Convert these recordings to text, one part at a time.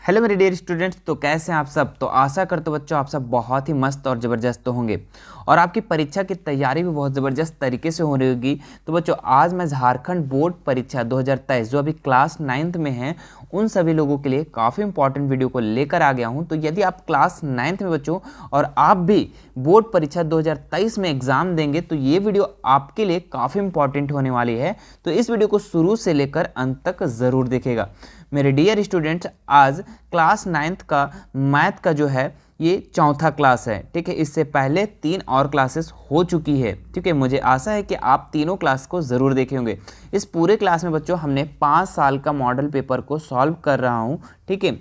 Hello मेरे dear students, तो कैसे हैं आप सब। तो आशा करते बच्चों आप सब बहुत ही मस्त और ज़बरदस्त होंगे और आपकी परीक्षा की तैयारी भी बहुत ज़बरदस्त तरीके से हो रही होगी। तो बच्चों आज मैं झारखंड बोर्ड परीक्षा 2023 जो अभी क्लास 9th में हैं उन सभी लोगों के लिए काफ़ी इंपॉर्टेंट वीडियो को लेकर आ गया हूं। तो यदि आप क्लास 9th में बच्चों और आप भी बोर्ड परीक्षा 2023 में एग्ज़ाम देंगे तो ये वीडियो आपके लिए काफ़ी इंपॉर्टेंट होने वाली है। तो इस वीडियो को शुरू से लेकर अंत तक ज़रूर देखेगा। मेरे डियर स्टूडेंट्स, आज क्लास 9th का मैथ का जो है ये चौथा क्लास है, ठीक है। इससे पहले 3 और क्लासेस हो चुकी है, ठीक है। मुझे आशा है कि आप तीनों क्लास को ज़रूर देखे होंगे। इस पूरे क्लास में बच्चों हमने 5 साल का मॉडल पेपर को सॉल्व कर रहा हूँ, ठीक है।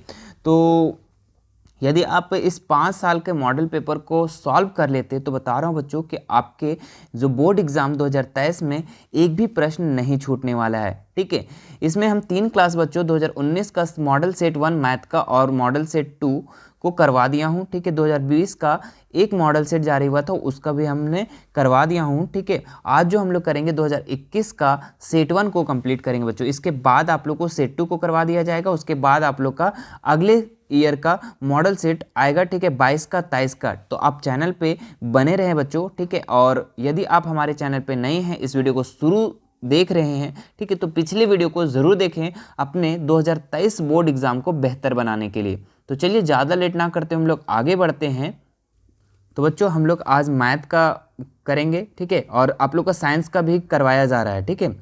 तो यदि आप इस 5 साल के मॉडल पेपर को सॉल्व कर लेते तो बता रहा हूँ बच्चों कि आपके जो बोर्ड एग्ज़ाम 2023 में एक भी प्रश्न नहीं छूटने वाला है, ठीक है। इसमें हम 3 क्लास बच्चों 2019 का मॉडल सेट 1 मैथ का और मॉडल सेट 2 को करवा दिया हूँ, ठीक है। 2020 का एक मॉडल सेट जारी हुआ था उसका भी हमने करवा दिया हूँ, ठीक है। आज जो हम लोग करेंगे 2021 का सेट 1 को कंप्लीट करेंगे बच्चों। इसके बाद आप लोग को सेट 2 को करवा दिया जाएगा। उसके बाद आप लोग का अगले ईयर का मॉडल सेट आएगा, ठीक है, 22 का 23 का। तो आप चैनल पे बने रहें बच्चों, ठीक है। और यदि आप हमारे चैनल पे नए हैं, इस वीडियो को शुरू देख रहे हैं, ठीक है, तो पिछले वीडियो को ज़रूर देखें अपने 2023 बोर्ड एग्ज़ाम को बेहतर बनाने के लिए। तो चलिए ज़्यादा लेट ना करते हम लोग आगे बढ़ते हैं। तो बच्चों हम लोग आज मैथ का करेंगे, ठीक है, और आप लोग का साइंस का भी करवाया जा रहा है, ठीक है।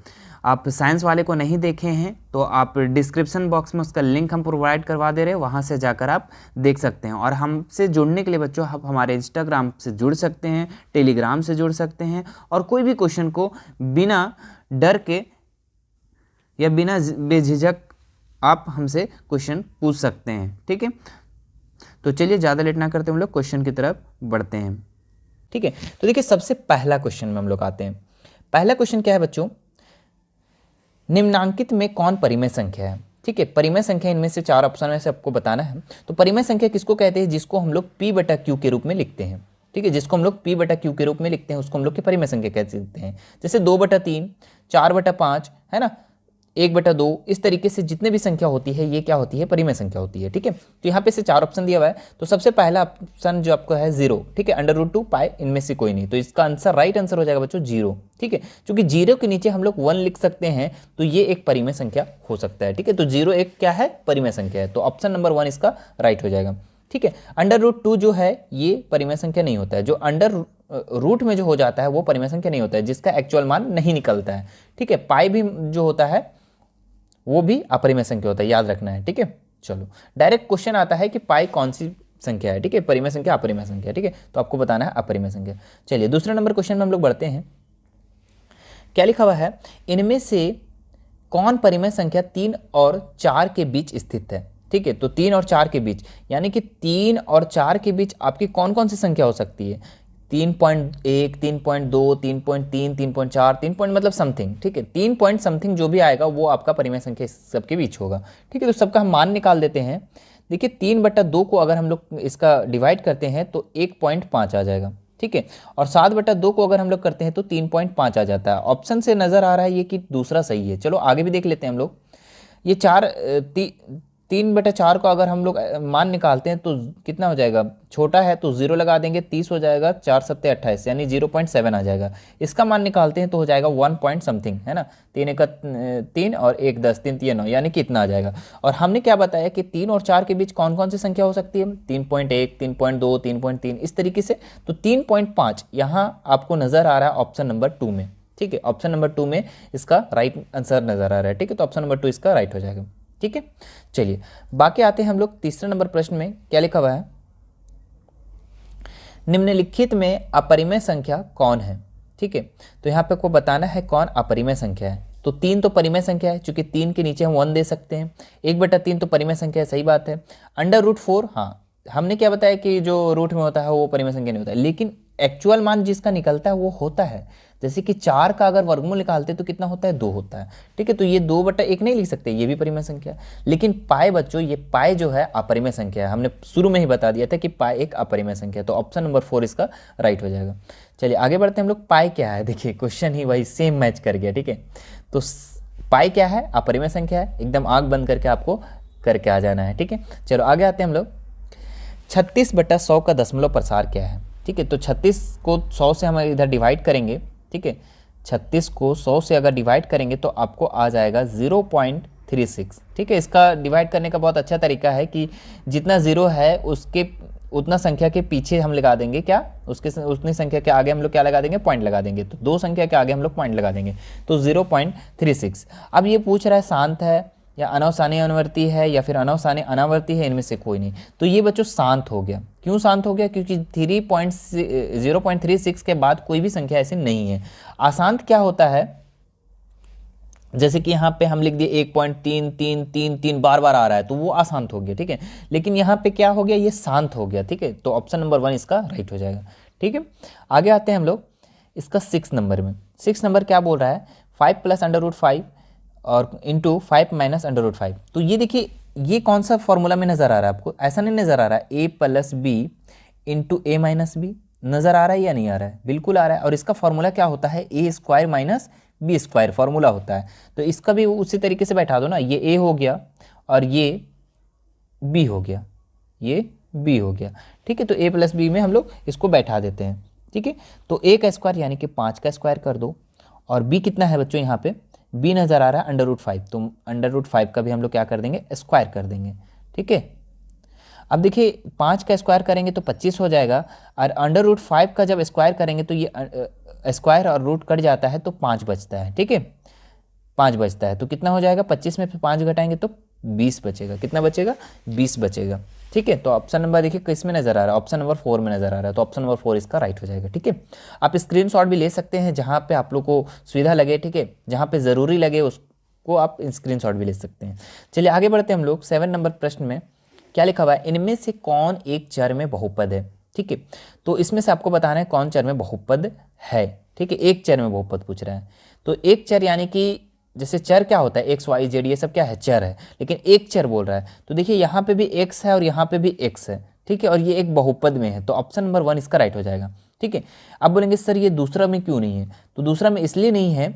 आप साइंस वाले को नहीं देखे हैं तो आप डिस्क्रिप्शन बॉक्स में उसका लिंक हम प्रोवाइड करवा दे रहे हैं, वहाँ से जाकर आप देख सकते हैं। और हमसे जुड़ने के लिए बच्चों आप हमारे इंस्टाग्राम से जुड़ सकते हैं, टेलीग्राम से जुड़ सकते हैं और कोई भी क्वेश्चन को बिना डर के या बिना बेझिझक आप हमसे क्वेश्चन पूछ सकते हैं, ठीक है। तो चलिए ज़्यादा लेट ना करते हम लोग क्वेश्चन की तरफ बढ़ते हैं, ठीक है। तो देखिए सबसे पहला क्वेश्चन में हम लोग आते हैं। पहला क्वेश्चन क्या है बच्चों, निम्नांकित में कौन परिमेय संख्या है, ठीक है। परिमेय संख्या इनमें से 4 ऑप्शन में से आपको बताना है। तो परिमेय संख्या किसको कहते हैं, जिसको हम लोग P बटा Q के रूप में लिखते हैं, ठीक है। जिसको हम लोग P बटा Q के रूप में लिखते हैं उसको हम लोग की परिमेय संख्या कहते हैं। जैसे 2 बटा 3, 4 बटा 5 है ना, 1 बटा 2, इस तरीके से जितने भी संख्या होती है ये क्या होती है, परिमेय संख्या होती है, ठीक है। तो यहाँ पे से 4 ऑप्शन दिया हुआ है। तो सबसे पहला ऑप्शन जो आपको है 0, ठीक है, √2 पाई, इनमें से कोई नहीं। तो इसका आंसर राइट आंसर हो जाएगा बच्चों 0, ठीक है। क्योंकि 0 के नीचे हम लोग 1 लिख सकते हैं तो ये एक परिमेय संख्या हो सकता है, ठीक है। तो 0 एक क्या है, परिमेय संख्या है। तो ऑप्शन नंबर 1 इसका राइट हो जाएगा, ठीक है। √2 जो है ये परिमेय संख्या नहीं होता है। जो अंडर रूट में जो हो जाता है वो परिमेय संख्या नहीं होता है, जिसका एक्चुअल मान नहीं निकलता है, ठीक है। पाई भी जो होता है वो भी अपरिमेय संख्या होता है, याद रखना है, ठीक है। चलो डायरेक्ट क्वेश्चन आता है कि पाई कौन सी संख्या है, ठीक है, परिमेय संख्या अपरिमेय संख्या, ठीक है। तो आपको बताना है अपरिमेय संख्या। चलिए दूसरे नंबर क्वेश्चन में हम लोग बढ़ते हैं। क्या लिखा हुआ है, इनमें से कौन परिमेय संख्या 3 और 4 के बीच स्थित है, ठीक है। तो 3 और 4 के बीच यानी कि 3 और 4 के बीच आपकी कौन कौन सी संख्या हो सकती है, 3.1, 3.2, 3.3, 3.4, 3 पॉइंट मतलब समथिंग, ठीक है। 3 पॉइंट समथिंग जो भी आएगा वो आपका परिमेय संख्या सबके बीच होगा, ठीक है। तो सबका हम मान निकाल देते हैं। देखिए 3 बटा 2 को अगर हम लोग इसका डिवाइड करते हैं तो 1.5 आ जाएगा, ठीक है। और 7 बटा 2 को अगर हम लोग करते हैं तो 3.5 आ जाता है। ऑप्शन से नजर आ रहा है ये कि दूसरा सही है। चलो आगे भी देख लेते हैं हम लोग। ये 3 बटा 4 को अगर हम लोग मान निकालते हैं तो कितना हो जाएगा, छोटा है तो 0 लगा देंगे, 30 हो जाएगा, 4 सत्ते 28 यानी 0.7 आ जाएगा। इसका मान निकालते हैं तो हो जाएगा 1 पॉइंट समथिंग, है ना। 3 एक 3 और 1 10, 3 3 9 यानी कितना आ जाएगा। और हमने क्या बताया कि 3 और 4 के बीच कौन कौन सी संख्या हो सकती है, 3.1, 3.2, 3.3 इस तरीके से। तो 3.5 यहाँ आपको नजर आ रहा है ऑप्शन नंबर 2 में, ठीक है। ऑप्शन नंबर 2 में इसका राइट आंसर नजर आ रहा है, ठीक है। तो ऑप्शन नंबर 2 इसका राइट हो जाएगा, ठीक है। चलिए बाकी आते हैं हम लोग तीसरे नंबर प्रश्न में। क्या लिखा हुआ है, निम्नलिखित में अपरिमेय संख्या कौन है, ठीक है। तो यहाँ पे आपको बताना है कौन अपरिमेय संख्या है। तो 3 तो परिमेय संख्या है, क्योंकि 3 के नीचे हम 1 दे सकते हैं। 1 बटा 3 तो परिमेय संख्या है, सही बात है। √4, हाँ हमने क्या बताया कि जो रूट में होता है वो परिमेय संख्या नहीं होता है, लेकिन एक्चुअल मान जिसका निकलता है वो होता है। जैसे कि 4 का अगर वर्गमूल निकालते तो कितना होता है, 2 होता है, ठीक है। तो ये 2 बटा 1 नहीं लिख सकते, ये भी परिमेय संख्या है। लेकिन पाई बच्चों, ये पाई जो है अपरिमेय संख्या है। हमने शुरू में ही बता दिया था कि पाई एक अपरिमेय संख्या है। तो ऑप्शन नंबर 4 इसका राइट हो जाएगा। चलिए आगे बढ़ते हैं हम लोग। पाई क्या है, देखिए क्वेश्चन ही वही सेम मैच कर गया, ठीक है। तो पाई क्या है, अपरिमेय संख्या है। एकदम आंख बंद करके आपको करके आ जाना है, ठीक है। चलो आगे आते हैं हम लोग। 36/100 का दशमलव प्रसार क्या है, ठीक है। तो 36 को 100 से हम इधर डिवाइड करेंगे, ठीक है। 36 को 100 से अगर डिवाइड करेंगे तो आपको आ जाएगा 0.36, ठीक है। इसका डिवाइड करने का बहुत अच्छा तरीका है कि जितना ज़ीरो है उसके उतना संख्या के पीछे हम लगा देंगे क्या, उसके उतनी संख्या के आगे हम लोग क्या लगा देंगे, पॉइंट लगा देंगे। तो 2 संख्या के आगे हम लोग पॉइंट लगा देंगे, तो 0.36। अब ये पूछ रहा है शांत है या अनवसानी अनुवर्ती है या फिर अनवसानी अनावर्ती है, इनमें से कोई नहीं। तो ये बच्चों शांत हो गया। क्यों शांत हो गया? क्योंकि 0.36 के बाद कोई भी संख्या ऐसी नहीं है। अशांत क्या होता है, जैसे कि यहाँ पे हम लिख दिए 1.3333 बार बार आ रहा है, तो वो अशांत हो गया, ठीक है। लेकिन यहाँ पे क्या हो गया, ये शांत हो गया, ठीक है। तो ऑप्शन नंबर 1 इसका राइट हो जाएगा, ठीक है। आगे आते हैं हम लोग इसका 6 नंबर में। 6 नंबर क्या बोल रहा है, 5 + √5 और इंटू 5 - √5। तो ये देखिए, ये कौन सा फॉर्मूला में नज़र आ रहा है आपको? ऐसा नहीं नज़र आ रहा है a + b into a - b, नज़र आ रहा है या नहीं आ रहा है? बिल्कुल आ रहा है। और इसका फॉर्मूला क्या होता है, a² - b² फॉर्मूला होता है। तो इसका भी उसी तरीके से बैठा दो ना, ये a हो गया और ये b हो गया, ये b हो गया, ठीक है। तो a + b में हम लोग इसको बैठा देते हैं, ठीक है। तो a का स्क्वायर यानी कि 5 का स्क्वायर कर दो, और b कितना है बच्चों, यहाँ पे b नज़र आ रहा है √5, तो √5 का भी हम लोग क्या कर देंगे, स्क्वायर कर देंगे, ठीक है। अब देखिए 5 का स्क्वायर करेंगे तो 25 हो जाएगा, और √5 का जब स्क्वायर करेंगे तो ये स्क्वायर और रूट कट जाता है तो 5 बचता है, ठीक है। 5 बचता है तो कितना हो जाएगा, 25 में से 5 घटाएंगे तो 20 बचेगा। कितना बचेगा, 20 बचेगा, ठीक है। तो ऑप्शन नंबर देखिए किस में नज़र आ रहा है, ऑप्शन नंबर 4 में नज़र आ रहा है। तो ऑप्शन नंबर 4 इसका राइट हो जाएगा, ठीक है। आप स्क्रीनशॉट भी ले सकते हैं जहाँ पे आप लोग को सुविधा लगे, ठीक है। जहाँ पे ज़रूरी लगे उसको आप स्क्रीनशॉट भी ले सकते हैं। चलिए आगे बढ़ते हैं हम लोग। 7 नंबर प्रश्न में क्या लिखा हुआ है, इनमें से कौन एक चर में बहुपद है, ठीक है। तो इसमें से आपको बताना है कौन चर में बहुपद है, ठीक है। एक चर में बहुपद पूछ रहा है। तो एक चर यानी कि जैसे चर क्या होता है, x, y, z ये सब क्या है, चर है। लेकिन एक चर बोल रहा है, तो देखिए यहाँ पे भी x है और यहाँ पे भी x है, ठीक है। और ये एक बहुपद में है, तो ऑप्शन नंबर 1 इसका राइट हो जाएगा, ठीक है। अब बोलेंगे सर ये दूसरा में क्यों नहीं है, तो दूसरा में इसलिए नहीं है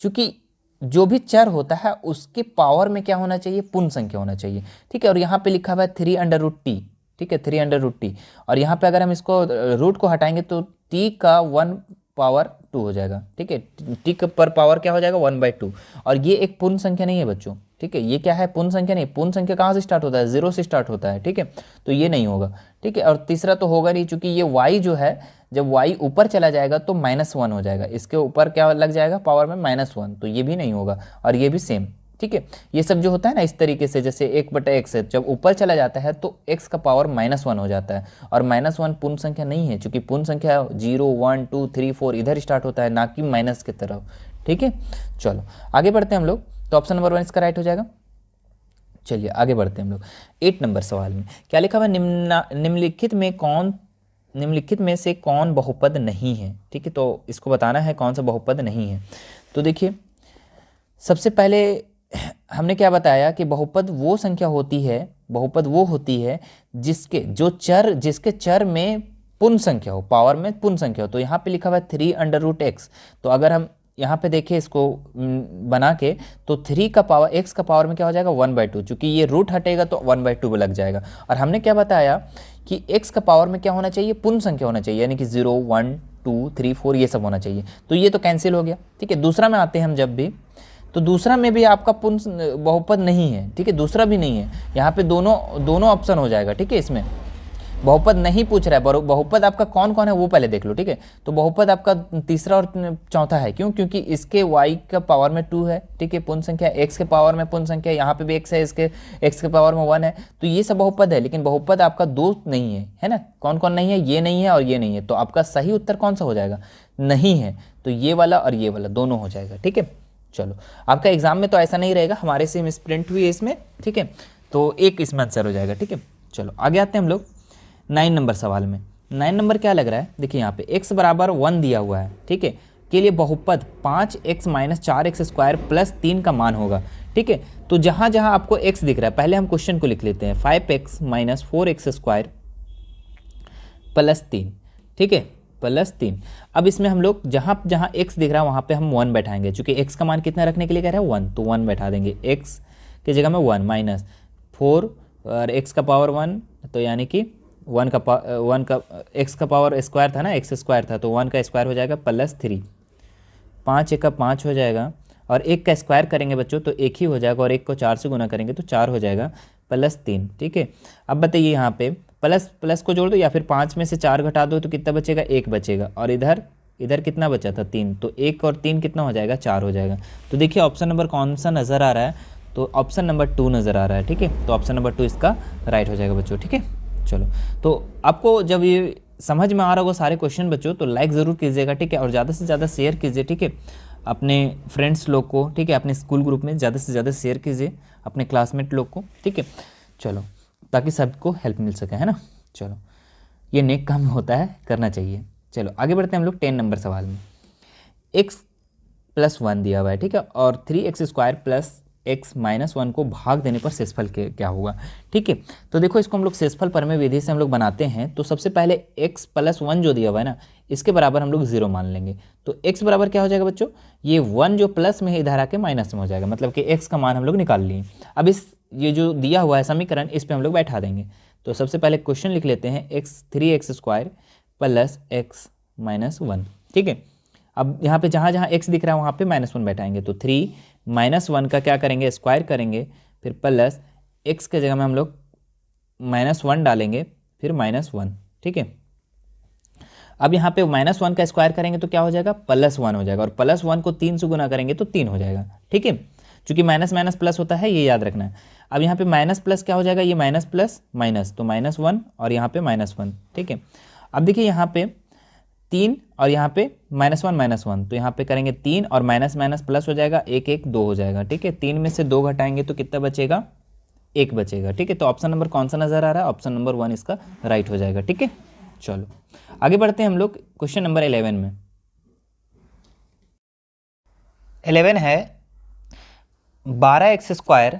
क्योंकि जो भी चर होता है उसके पावर में क्या होना चाहिए, पूर्ण संख्या होना चाहिए, ठीक है। और यहाँ पे लिखा हुआ है 3√t, ठीक है, 3√t। और यहाँ पे अगर हम इसको रूट को हटाएंगे तो t का 1/2 हो जाएगा, ठीक है। t पर पावर क्या हो जाएगा, 1/2। और ये एक पूर्ण संख्या नहीं है बच्चों, ठीक है। ये क्या है, पूर्ण संख्या नहीं। पूर्ण संख्या कहाँ से स्टार्ट होता है, 0 से स्टार्ट होता है, ठीक है। तो ये नहीं होगा, ठीक है। और तीसरा तो होगा नहीं, चूंकि ये y जो है, जब y ऊपर चला जाएगा तो -1 हो जाएगा। इसके ऊपर क्या लग जाएगा पावर में, -1, तो ये भी नहीं होगा। और ये भी सेम, ठीक है। ये सब जो होता है ना इस तरीके से, जैसे 1/x है, जब ऊपर चला जाता है तो x का पावर -1 हो जाता है। और -1 पूर्ण संख्या नहीं है, क्योंकि पूर्ण संख्या 0, 1, 2, 3, 4 इधर स्टार्ट होता है, ना कि माइनस की तरफ, ठीक है। चलो आगे बढ़ते हैं हम लोग। तो ऑप्शन नंबर 1 इसका राइट हो जाएगा। चलिए आगे बढ़ते हैं हम लोग 8 नंबर सवाल में। क्या लिखा हुआ है, निम्नलिखित में से कौन बहुपद नहीं है, ठीक है। तो इसको बताना है कौन सा बहुपद नहीं है। तो देखिए सबसे पहले हमने क्या बताया कि बहुपद वो संख्या होती है, बहुपद वो होती है जिसके चर में पूर्ण संख्या हो, पावर में पूर्ण संख्या हो। तो यहाँ पे लिखा हुआ है 3√x। तो अगर हम यहाँ पे देखें इसको बना के, तो 3 का पावर, x का पावर में क्या हो जाएगा, 1/2। चूंकि ये रूट हटेगा तो 1/2 लग जाएगा। और हमने क्या बताया कि x का पावर में क्या होना चाहिए, पूर्ण संख्या होना चाहिए, यानी कि 0, 1, 2, 3, 4 ये सब होना चाहिए। तो ये तो कैंसिल हो गया, ठीक है। दूसरा में आते हैं हम जब भी, तो दूसरा में भी आपका पूर्ण बहुपद नहीं है, ठीक है। दूसरा भी नहीं है, यहाँ पे दोनों ऑप्शन हो जाएगा, ठीक है। इसमें बहुपद नहीं पूछ रहा है। बहुपद आपका कौन कौन है वो पहले देख लो, ठीक है। तो बहुपद आपका तीसरा और चौथा है, क्यों, क्योंकि इसके y का पावर में 2 है, ठीक है, पूर्ण संख्या। x के पावर में पूर्ण संख्या, यहाँ पे भी x है, इसके x के पावर में 1 है। तो ये सब बहुपद है, लेकिन बहुपद आपका 2 नहीं है ना। कौन कौन नहीं है, ये नहीं है और ये नहीं है। तो आपका सही उत्तर कौन सा हो जाएगा, नहीं है। तो ये वाला और ये वाला दोनों हो जाएगा, ठीक है। चलो आपका एग्जाम में तो ऐसा नहीं रहेगा, हमारे से मिस प्रिंट हुई है इसमें, ठीक है। तो एक इसमें आंसर हो जाएगा, ठीक है। चलो आगे आते हैं हम लोग 9 नंबर सवाल में। 9 नंबर क्या लग रहा है, देखिए यहाँ पे x = 1 दिया हुआ है, ठीक है, के लिए बहुपद 5x - 4x² + 3 का मान होगा, ठीक है। तो जहाँ जहाँ आपको x दिख रहा है, पहले हम क्वेश्चन को लिख लेते हैं, 5x - 4x² + 3, ठीक है, +3। अब इसमें हम लोग जहाँ जहाँ x दिख रहा है वहाँ पे हम 1 बैठाएंगे, चूँकि x का मान कितना रखने के लिए कह रहा है, 1, तो 1 बैठा देंगे। x की जगह में 1 माइनस 4 और x का पावर 1, तो यानी कि 1 का x का पावर स्क्वायर था ना, x स्क्वायर था, तो 1 का स्क्वायर हो जाएगा +3, 5 एक का 5 हो जाएगा, और 1 का स्क्वायर करेंगे बच्चों तो 1 ही हो जाएगा, और 1 को 4 से गुना करेंगे तो 4 हो जाएगा +3। ठीक है, अब बताइए यहाँ पे प्लस प्लस को जोड़ दो या फिर 5 में से 4 घटा दो तो कितना बचेगा, 1 बचेगा, और इधर इधर कितना बचा था 3, तो 1 और 3 कितना हो जाएगा, 4 हो जाएगा। तो देखिए ऑप्शन नंबर कौन सा नज़र आ रहा है, तो ऑप्शन नंबर 2 नज़र आ रहा है। ठीक है, तो ऑप्शन नंबर 2 इसका राइट हो जाएगा बच्चों। ठीक है, चलो, तो आपको जब ये समझ में आ रहा होगा सारे क्वेश्चन बच्चों, तो लाइक ज़रूर कीजिएगा। ठीक है, और ज़्यादा से ज़्यादा शेयर कीजिए। ठीक है, अपने फ्रेंड्स लोग को, ठीक है, अपने स्कूल ग्रुप में ज़्यादा से ज़्यादा शेयर कीजिए, अपने क्लासमेट लोग को। ठीक है, चलो, ताकि सबको हेल्प मिल सके, है ना। चलो, ये नेक काम होता है, करना चाहिए। चलो आगे बढ़ते हैं हम लोग 10 नंबर सवाल में। x + 1 दिया हुआ है, ठीक है, और 3x² + x - 1 को भाग देने पर शेषफल क्या होगा। ठीक है, तो देखो इसको हम लोग शेषफल परमेय विधि से हम लोग बनाते हैं। तो सबसे पहले x + 1 जो दिया हुआ है ना, इसके बराबर हम लोग 0 मान लेंगे। तो x बराबर क्या हो जाएगा बच्चों, ये 1 जो प्लस में है इधर आके माइनस में हो जाएगा, मतलब कि x का मान हम लोग निकाल लिए। अब ये जो दिया हुआ है समीकरण, इस पर हम लोग बैठा देंगे। तो सबसे पहले क्वेश्चन लिख लेते हैं, 3x² + x - 1। ठीक है, अब यहाँ पे जहाँ जहाँ x दिख रहा है वहाँ पे -1 बैठाएंगे। तो 3 - 1 का क्या करेंगे, स्क्वायर करेंगे, फिर प्लस x के जगह में हम लोग -1 डालेंगे, फिर -1। ठीक है, अब यहाँ पे -1 का स्क्वायर करेंगे तो क्या हो जाएगा, +1 हो जाएगा, और +1 को 3 से गुना करेंगे तो 3 हो जाएगा। ठीक है, चूंकि माइनस माइनस प्लस होता है, ये याद रखना है। अब यहाँ पे माइनस प्लस क्या हो जाएगा, ये माइनस प्लस माइनस, तो -1 और यहाँ पे -1। ठीक है, अब देखिए यहाँ पे 3 और यहाँ पे -1 -1, तो यहाँ पे करेंगे 3 और माइनस माइनस प्लस हो जाएगा, 1 1 2 हो जाएगा। ठीक है, 3 में से 2 घटाएंगे तो कितना बचेगा, 1 बचेगा। ठीक है, तो ऑप्शन नंबर कौन सा नज़र आ रहा है, ऑप्शन नंबर 1 इसका राइट हो जाएगा। ठीक है, चलो आगे बढ़ते हैं हम लोग क्वेश्चन नंबर 11 में। 11 है 12x²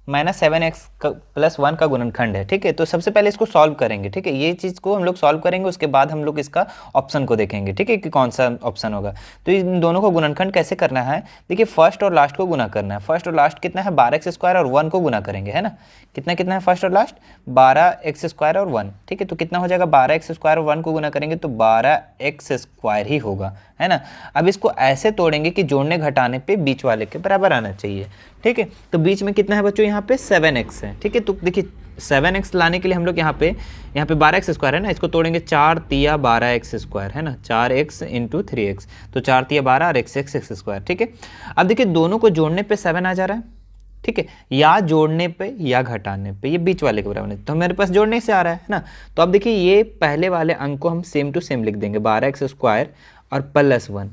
- 7x + 1 का गुणनखंड है। ठीक है, तो सबसे पहले इसको सॉल्व करेंगे। ठीक है, ये चीज़ को हम लोग सॉल्व करेंगे, उसके बाद हम लोग इसका ऑप्शन को देखेंगे। ठीक है, कि कौन सा ऑप्शन होगा। तो इन दोनों को गुणनखंड कैसे करना है, देखिए फर्स्ट और लास्ट को गुना करना है। फर्स्ट और लास्ट कितना है, 12x² और 1 को गुना करेंगे, है ना। कितना कितना है फर्स्ट और लास्ट, 12x² और 1। ठीक है, तो कितना हो जाएगा, 12x² और 1 को गुना करेंगे तो 12x² ही होगा, है ना। अब इसको ऐसे तोड़ेंगे कि जोड़ने घटाने पे बीच वाले के बराबर आना चाहिए। ठीक है, तो बीच में कितना है बच्चों, यहाँ पे 7x है। ठीक है, तो देखिए 7x लाने के लिए हम लोग यहाँ पे 12x² है ना, इसको तोड़ेंगे 4 तिया 12x², है ना, 4x × 3x, तो 4 तिया 12 और x²। ठीक है, अब देखिए दोनों को जोड़ने पे 7 आ जा रहा है। ठीक है, या जोड़ने पे या घटाने पे, ये बीच वाले के बराबर नहीं, तो मेरे पास जोड़ने से आ रहा है ना। तो अब देखिए ये पहले वाले अंक को हम सेम टू सेम लिख देंगे, 12x² और +1।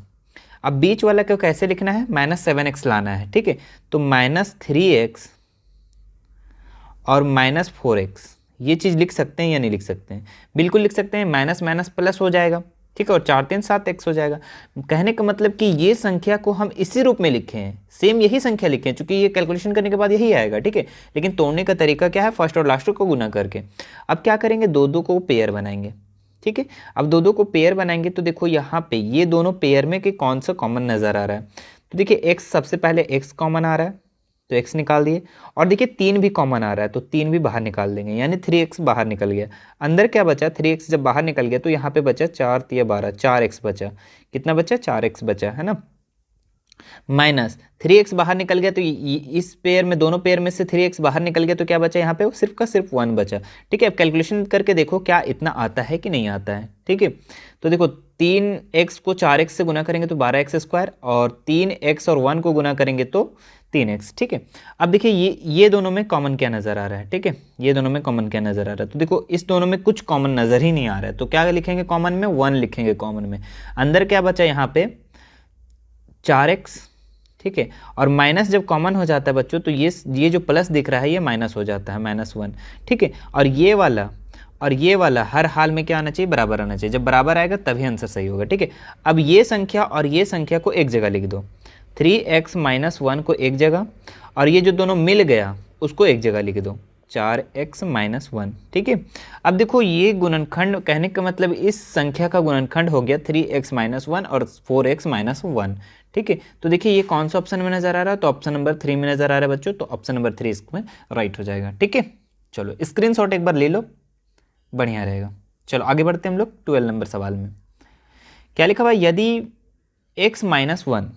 अब बीच वाला को कैसे लिखना है, -7x लाना है। ठीक है, तो -3x और -4x, ये चीज़ लिख सकते हैं या नहीं लिख सकते हैं, बिल्कुल लिख सकते हैं। माइनस माइनस प्लस हो जाएगा। ठीक है, और 4 3 7x हो जाएगा। कहने का मतलब कि ये संख्या को हम इसी रूप में लिखे हैं, सेम यही संख्या लिखे हैं, चूंकि ये कैलकुलेशन करने के बाद यही आएगा। ठीक है, लेकिन तोड़ने का तरीका क्या है, फर्स्ट और लास्ट को गुना करके। अब क्या करेंगे, दो दो को पेयर बनाएंगे। ठीक है, अब दो दो को पेयर बनाएंगे तो देखो यहाँ पे ये दोनों पेयर में कि कौन सा कॉमन नज़र आ रहा है। तो देखिए x, सबसे पहले x कॉमन आ रहा है तो x निकाल दिए, और देखिए 3 भी कॉमन आ रहा है तो 3 भी बाहर निकाल देंगे, यानी 3x बाहर निकल गया। अंदर क्या बचा, 3x जब बाहर निकल गया तो यहाँ पे बचा 4 तिया 12, 4x बचा। कितना बचा, 4x बचा, है ना। माइनस 3x बाहर निकल गया तो इस पेयर में, दोनों पेयर में से 3x बाहर निकल गया तो क्या बचा, यहाँ पे सिर्फ का सिर्फ 1 बचा। ठीक है, अब कैलकुलेशन करके देखो क्या इतना आता है कि नहीं आता है। ठीक है, तो देखो 3x को 4x से गुना करेंगे तो 12x², और 3x और 1 को गुना करेंगे तो 3x। ठीक है, अब देखिए ये दोनों में कॉमन क्या नज़र आ रहा है। ठीक है, ये दोनों में कॉमन क्या नज़र आ रहा है, तो देखो इस दोनों में कुछ कॉमन नज़र ही नहीं आ रहा है, तो क्या लिखेंगे कॉमन में, 1 लिखेंगे कॉमन में। अंदर क्या बचा, यहाँ पे 4x। ठीक है, और माइनस जब कॉमन हो जाता है बच्चों तो ये जो प्लस दिख रहा है ये माइनस हो जाता है, -1। ठीक है, और ये वाला हर हाल में क्या आना चाहिए, बराबर आना चाहिए। जब बराबर आएगा तभी आंसर सही होगा। ठीक है, अब ये संख्या और ये संख्या को एक जगह लिख दो, 3x - 1 को एक जगह, और ये जो दोनों मिल गया उसको एक जगह लिख दो। 4x-1, ठीक है। अब देखो ये गुणनखंड, कहने का मतलब इस संख्या का गुणनखंड हो गया 3x-1 और 4x-1, ठीक है। तो देखिए ये कौन सा ऑप्शन में नजर आ रहा है, तो ऑप्शन नंबर 3 में नजर आ रहा है बच्चों, तो ऑप्शन नंबर 3 इसमें राइट हो जाएगा, ठीक है। चलो स्क्रीनशॉट एक बार ले लो, बढ़िया रहेगा। चलो आगे बढ़ते हैं हम लोग 12 नंबर सवाल में। क्या लिखा हुआ है, यदि x-1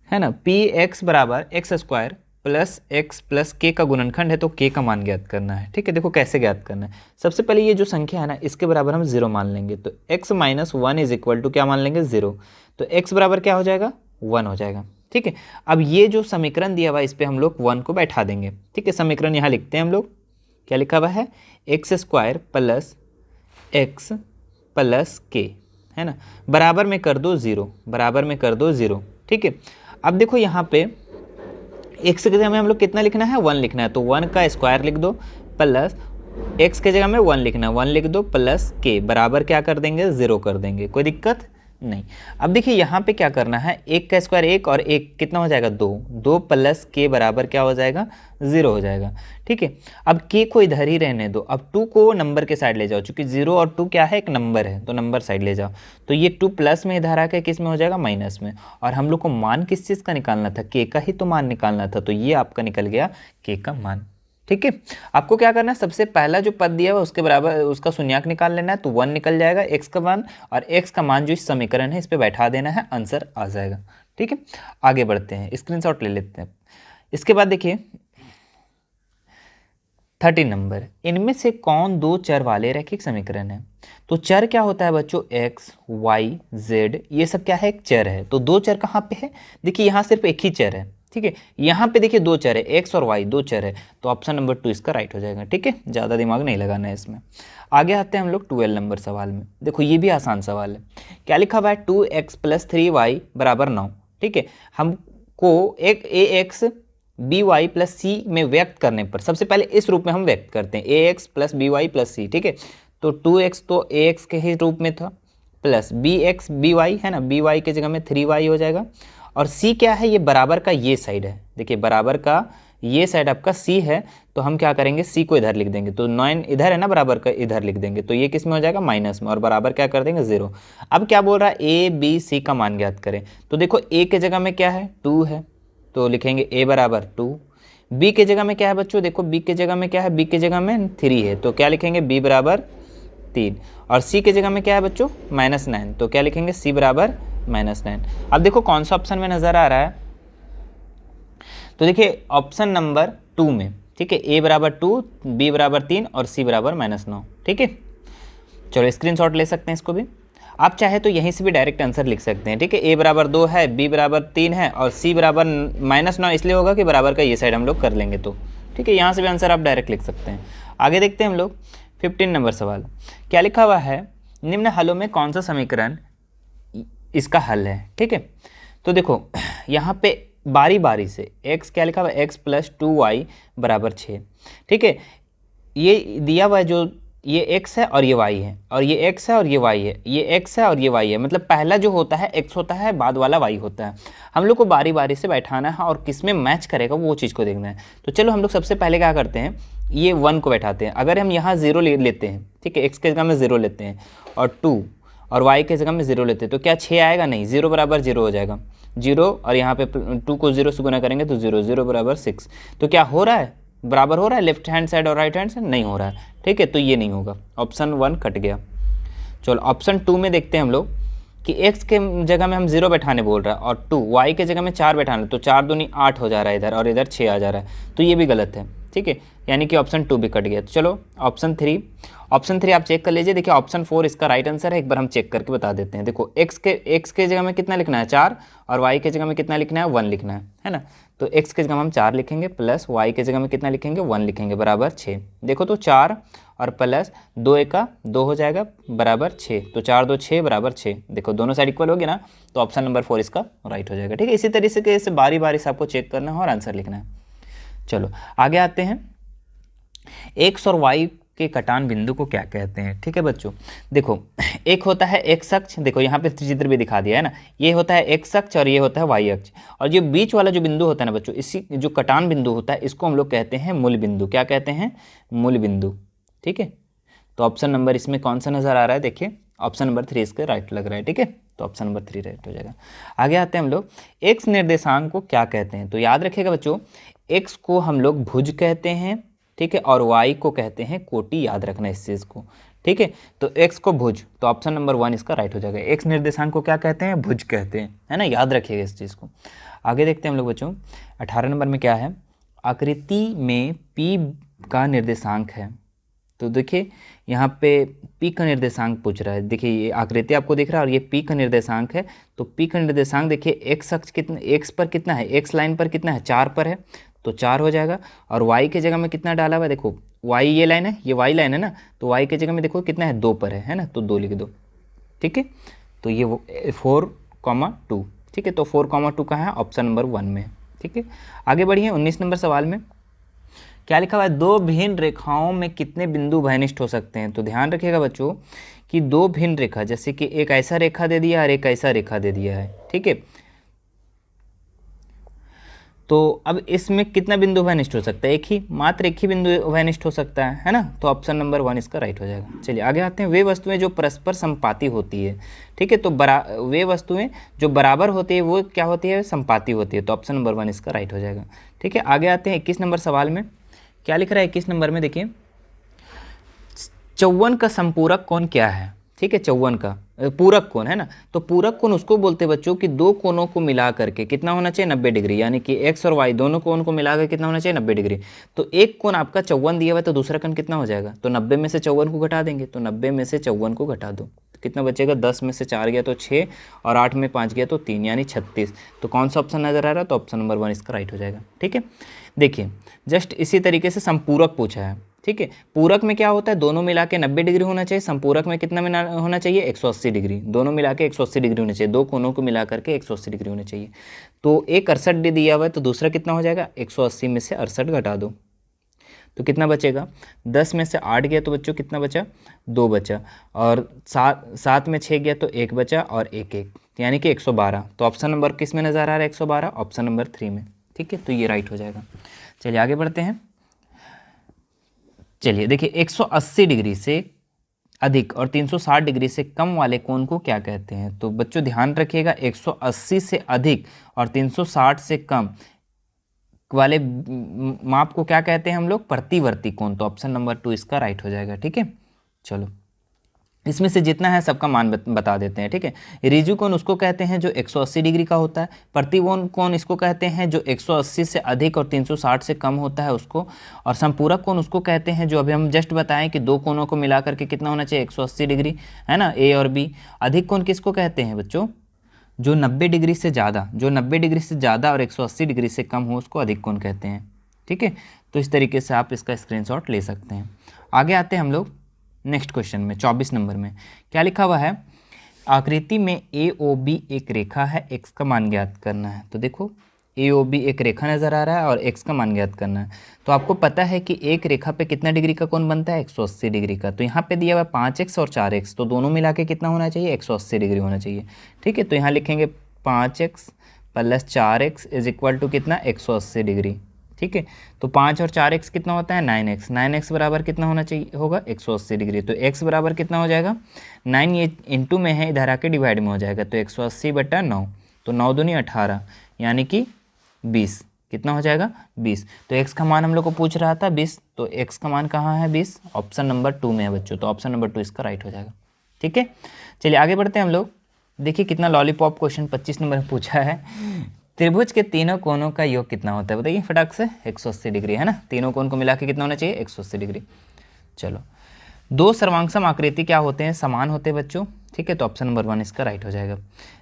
है ना, px बराबर x² plus x plus k का गुणनखंड है, तो k का मान ज्ञात करना है, ठीक है। देखो कैसे ज्ञात करना है, सबसे पहले ये जो संख्या है ना इसके बराबर हम 0 मान लेंगे, तो x-1 इज इक्वल टू क्या मान लेंगे 0, तो x बराबर क्या हो जाएगा 1 हो जाएगा, ठीक है। अब ये जो समीकरण दिया हुआ है इस पर हम लोग 1 को बैठा देंगे, ठीक है। समीकरण यहाँ लिखते हैं हम लोग, क्या लिखा हुआ है, x² plus x plus k, है ना, बराबर में कर दो 0, बराबर में कर दो 0, ठीक है। अब देखो यहाँ पे x की जगह में हम लोग कितना लिखना है, 1 लिखना है, तो 1 का स्क्वायर लिख दो प्लस x की जगह में 1 लिखना है, 1 लिख दो प्लस k, बराबर क्या कर देंगे 0 कर देंगे, कोई दिक्कत नहीं। अब देखिए यहाँ पे क्या करना है, 1 का स्क्वायर 1 और 1 कितना हो जाएगा 2, 2 प्लस k बराबर क्या हो जाएगा 0 हो जाएगा, ठीक है। अब k को इधर ही रहने दो, अब 2 को नंबर के साइड ले जाओ, क्योंकि 0 और 2 क्या है, एक नंबर है, तो नंबर साइड ले जाओ, तो ये 2 प्लस में इधर आकर किस में हो जाएगा माइनस में, और हम लोग को मान किस चीज़ का निकालना था, k का ही तो मान निकालना था, तो ये आपका निकल गया k का मान, ठीक है। आपको क्या करना है, सबसे पहला जो पद दिया हुआ उसके बराबर उसका शून्यक निकाल लेना है, तो 1 निकल जाएगा x का मान, और x का मान जो इस समीकरण है इस पे बैठा देना है, आंसर आ जाएगा, ठीक है। आगे बढ़ते हैं, स्क्रीनशॉट ले लेते हैं। इसके बाद देखिए 13 नंबर, इनमें से कौन दो चर वाले रैखिक समीकरण है, तो चर क्या होता है बच्चों, x y z, ये सब क्या है, एक चर है। तो दो चर कहाँ पे है, देखिए यहाँ सिर्फ एक ही चर है, ठीक है। यहाँ पे देखिए दो चर है, x और y, दो चर है, तो ऑप्शन नंबर 2 इसका राइट हो जाएगा, ठीक है। ज़्यादा दिमाग नहीं लगाना है इसमें। आगे आते हैं हम लोग 12 नंबर सवाल में। देखो ये भी आसान सवाल है। क्या लिखा हुआ है, 2x प्लस 3y बराबर 9, ठीक है। हमको एक ax by प्लस सी में व्यक्त करने पर, सबसे पहले इस रूप में हम व्यक्त करते हैं, ax प्लस by प्लस सी, ठीक है। तो 2x तो ax के ही रूप में था, प्लस bx by है ना, by की जगह में 3y हो जाएगा, और c क्या है, ये बराबर का ये साइड है, देखिए बराबर का ये साइड आपका c है, तो हम क्या करेंगे c को इधर लिख देंगे, तो 9 इधर है ना, बराबर का इधर लिख देंगे, तो ये किस में हो जाएगा माइनस में, और बराबर क्या कर देंगे 0। अब क्या बोल रहा है, a b c का मान ज्ञात करें, तो देखो a के जगह में क्या है 2 है, तो लिखेंगे a बराबर 2, b के जगह में क्या है बच्चों, देखो b के जगह में क्या है, b के जगह में 3 है, तो क्या लिखेंगे b बराबर 3, और c के जगह में क्या है बच्चों -9, तो क्या लिखेंगे c बराबर -9। अब देखो कौन सा ऑप्शन में नजर आ रहा है, तो देखिए ऑप्शन नंबर 2 में, ठीक है, a बराबर 2, b बराबर 3 और c बराबर -9, ठीक है। चलो स्क्रीनशॉट ले सकते हैं इसको भी, आप चाहे तो यहीं से भी डायरेक्ट आंसर लिख सकते हैं, ठीक है। a बराबर 2 है, b बराबर 3 है, और c बराबर -9 इसलिए होगा कि बराबर का ये साइड हम लोग कर लेंगे, तो ठीक है, यहाँ से भी आंसर आप डायरेक्ट लिख सकते हैं। आगे देखते हैं हम लोग 15 नंबर सवाल। क्या लिखा हुआ है, निम्न हलों में कौन सा समीकरण इसका हल है, ठीक है। तो देखो यहाँ पे बारी बारी से x क्या लिखा हुआ है, x प्लस 2y बराबर 6, ठीक है। ये दिया हुआ है, जो ये x है और ये y है, और ये x है और ये y है, ये x है और ये y है, मतलब पहला जो होता है x होता है, बाद वाला y होता है। हम लोग को बारी बारी से बैठाना है और किस में मैच करेगा वो चीज़ को देखना है। तो चलो हम लोग सबसे पहले क्या करते हैं, ये 1 को बैठाते हैं। अगर हम यहाँ 0 लेते हैं, ठीक है, x के जगह में 0 लेते हैं, और 2 और y के जगह में 0 लेते हैं, तो क्या 6 आएगा, नहीं, 0 बराबर 0 हो जाएगा, 0, और यहाँ पे 2 को 0 से गुना करेंगे तो 0, 0 बराबर 6। तो क्या हो रहा है, बराबर हो रहा है लेफ्ट हैंड साइड और राइट हैंड साइड, नहीं हो रहा है, ठीक है, तो ये नहीं होगा, ऑप्शन 1 कट गया। चलो ऑप्शन 2 में देखते हैं हम लोग कि x के जगह में हम 0 बैठाने बोल रहा है, और 2 y के जगह में 4 बैठाना, तो 4 दूनी 8 हो जा रहा है इधर, और इधर 6 आ जा रहा है, तो ये भी गलत है, ठीक है, यानी कि ऑप्शन 2 भी कट गया। तो चलो ऑप्शन 3 आप चेक कर लीजिए। देखिए ऑप्शन 4 इसका राइट आंसर है, एक बार हम चेक करके बता देते हैं। देखो x के जगह में कितना लिखना है 4, और y के जगह में कितना लिखना है 1 लिखना है ना। तो x के जगह में हम 4 लिखेंगे, प्लस y के जगह में कितना लिखेंगे 1 लिखेंगे, बराबर 6। देखो तो 4 और प्लस 2 1 2 हो जाएगा, बराबर 6, तो 4 2 6 बराबर 6। देखो दोनों साइड इक्वल हो गया ना, तो ऑप्शन नंबर 4 इसका राइट हो जाएगा, ठीक है। इसी तरीके से बारी बारी से आपको चेक करना है और आंसर लिखना है। चलो आगे आते हैं, x और y के कटान बिंदु को क्या कहते हैं। ठीक है बच्चों, देखो एक होता है एक्स अक्ष, देखो यहाँ पे चित्र भी दिखा दिया है ना, ये होता है एक्स अक्ष और ये होता है वाई अक्ष, और जो बीच वाला जो बिंदु होता है ना बच्चों, इसी जो कटान बिंदु होता है इसको हम लोग कहते हैं मूल बिंदु। क्या कहते हैं? मूल बिंदु। ठीक है, तो ऑप्शन नंबर इसमें कौन सा नजर आ रहा है? देखिए ऑप्शन नंबर 3 इसका राइट लग रहा है। ठीक है, तो ऑप्शन नंबर 3 राइट हो जाएगा। आगे आते हैं हम लोग, एक्स निर्देशांक को क्या कहते हैं? तो याद रखिएगा बच्चों, एक्स को हम लोग भुज कहते हैं, ठीक है, और वाई को कहते हैं कोटि। याद रखना इस चीज़ को। ठीक है, तो एक्स को भुज, तो ऑप्शन नंबर 1 इसका राइट हो जाएगा। एक्स निर्देशांक को क्या कहते हैं? भुज कहते हैं, है ना, याद रखिएगा इस चीज़ को। आगे देखते हैं हम लोग बच्चों, 18 नंबर में क्या है? आकृति में पी का निर्देशांक है। तो देखिए यहाँ पे पी का निर्देशांक पूछ रहा है। देखिए ये आकृति आपको दिख रहा है और ये पी का निर्देशांक है। तो पी का निर्देशांक देखिए एक्स अक्ष कितना, एक्स पर कितना है, एक्स लाइन पर कितना है, 4 पर है, तो 4 हो जाएगा। और वाई के जगह में कितना डाला हुआ है? देखो वाई ये लाइन है, ये वाई लाइन है ना, तो वाई के जगह में देखो कितना है, 2 पर है ना, तो 2 लिख दो। ठीक है, तो ये 4,2। ठीक है, तो 4,2 कहाँ है? ऑप्शन नंबर 1 में। ठीक है, आगे बढ़िए 19 नंबर सवाल में क्या लिखा हुआ है? दो भिन्न रेखाओं में कितने बिंदु भयनिष्ठ हो सकते हैं? तो ध्यान रखिएगा बच्चों कि दो भिन्न रेखा, जैसे कि एक ऐसा रेखा दे दिया और एक ऐसा रेखा दे दिया है। ठीक है, तो अब इसमें कितना बिंदु भयनिष्ठ हो सकता है? एक ही, मात्र एक ही बिंदु भयनिष्ठ हो सकता है ना, तो ऑप्शन नंबर 1 इसका राइट हो जाएगा। चलिए आगे आते हैं, वे वस्तुएं जो परस्पर संपाती होती है। ठीक है, तो वे वस्तुएं जो बराबर होती है वो क्या होती है? संपाती होती है, तो ऑप्शन नंबर 1 इसका राइट हो जाएगा। ठीक है, आगे आते हैं 21 नंबर सवाल में क्या लिख रहा है? 21 नंबर में देखिए, 54 का संपूरक कोण क्या है? ठीक है, 54 का पूरक कोण है ना, तो पूरक कोण उसको बोलते हैं बच्चों कि दो कोणों को मिला करके कितना होना चाहिए? 90 डिग्री, यानी कि एक्स और वाई दोनों कोण को मिलाकर कितना होना चाहिए? 90 डिग्री। तो एक कोण आपका 54 दिया हुआ है, तो दूसरा कोण कितना हो जाएगा? तो 90 में से 54 को घटा देंगे, तो 90 में से 54 को घटा दो, तो कितना बचेगा? 10 में से 4 गया तो 6 और 8 में 5 गया तो 3, यानी 36। तो कौन सा ऑप्शन नजर आ रहा है? तो ऑप्शन नंबर 1 इसका राइट हो जाएगा। ठीक है, देखिए जस्ट इसी तरीके से संपूरक पूछा है। ठीक है, पूरक में क्या होता है? दोनों मिला के 90 डिग्री होना चाहिए, संपूरक में कितना होना चाहिए? 180 डिग्री। दोनों मिला के 180 डिग्री होना चाहिए, दो कोनों को मिला करके 180 डिग्री होना चाहिए। तो एक 68 दिया हुआ है, तो दूसरा कितना हो जाएगा? 180 में से 68 घटा दो, तो कितना बचेगा? 10 में से 8 गया तो बच्चों कितना बचा? 2 बचा, और 7 में 6 गया तो 1 बचा, और 1 यानी कि 112। तो ऑप्शन नंबर किस में नज़र आ रहा है? 112, ऑप्शन नंबर 3 में। ठीक है, तो ये राइट हो जाएगा। चलिए आगे बढ़ते हैं। चलिए देखिए, 180 डिग्री से अधिक और 360 डिग्री से कम वाले कोण को क्या कहते हैं? तो बच्चों ध्यान रखिएगा, 180 से अधिक और 360 से कम वाले माप को क्या कहते हैं हम लोग? प्रतिवर्ती कोण। तो ऑप्शन नंबर 2 इसका राइट हो जाएगा। ठीक है, चलो इसमें से जितना है सबका मान बता देते हैं। ठीक है, रिजु कोण उसको कहते हैं जो 180 डिग्री का होता है, प्रतिकोण कोण इसको कहते हैं जो 180 से अधिक और 360 से कम होता है उसको, और संपूरक कोण उसको कहते हैं जो अभी हम जस्ट बताएं कि दो कोणों को मिला करके कितना होना चाहिए? 180 डिग्री, है ना, ए और बी। अधिक कोण किसको कहते हैं बच्चों? जो 90 डिग्री से ज़्यादा, जो 90 डिग्री से ज़्यादा और 180 डिग्री से कम हो उसको अधिक कोण कहते हैं। ठीक है, तो इस तरीके से आप इसका स्क्रीनशॉट ले सकते हैं। आगे आते हैं हम लोग नेक्स्ट क्वेश्चन में, 24 नंबर में क्या लिखा हुआ है? आकृति में ए ओ बी एक रेखा है, एक्स का मान ज्ञात करना है। तो देखो ए ओ बी एक रेखा नज़र आ रहा है और एक्स का मान ज्ञात करना है। तो आपको पता है कि एक रेखा पे कितना डिग्री का कोण बनता है? 180 डिग्री का। तो यहाँ पे दिया हुआ है 5x और 4x, तो दोनों मिला के कितना होना चाहिए? 180 डिग्री होना चाहिए। ठीक है, तो यहाँ लिखेंगे 5x + 4x = कितना? 180 डिग्री। ठीक है, तो 5 और 4x कितना होता है? 9x। 9x बराबर कितना होना चाहिए होगा? 180 डिग्री। तो x बराबर कितना हो जाएगा? 9 ये इंटू में है, इधर आके डिवाइड में हो जाएगा, तो 180/9, तो 9 दूनी 18, यानी कि 20। कितना हो जाएगा? 20। तो x का मान हम लोग को पूछ रहा था 20, तो x का मान कहाँ है? 20, ऑप्शन नंबर 2 में है बच्चों, तो ऑप्शन नंबर 2 इसका राइट हो जाएगा। ठीक है, चलिए आगे बढ़ते हैं हम लोग। देखिए कितना लॉलीपॉप क्वेश्चन 25 नंबर में पूछा है। त्रिभुज के तीनों कोणों का योग कितना होता है? बताइए फटाक से। 180 डिग्री, है ना, तीनों कोण को मिला के कितना होना चाहिए? 180 डिग्री। चलो, दो सर्वांगसम आकृति क्या होते हैं? समान होते हैं बच्चों। ठीक है, तो ऑप्शन नंबर 1 इसका राइट हो जाएगा।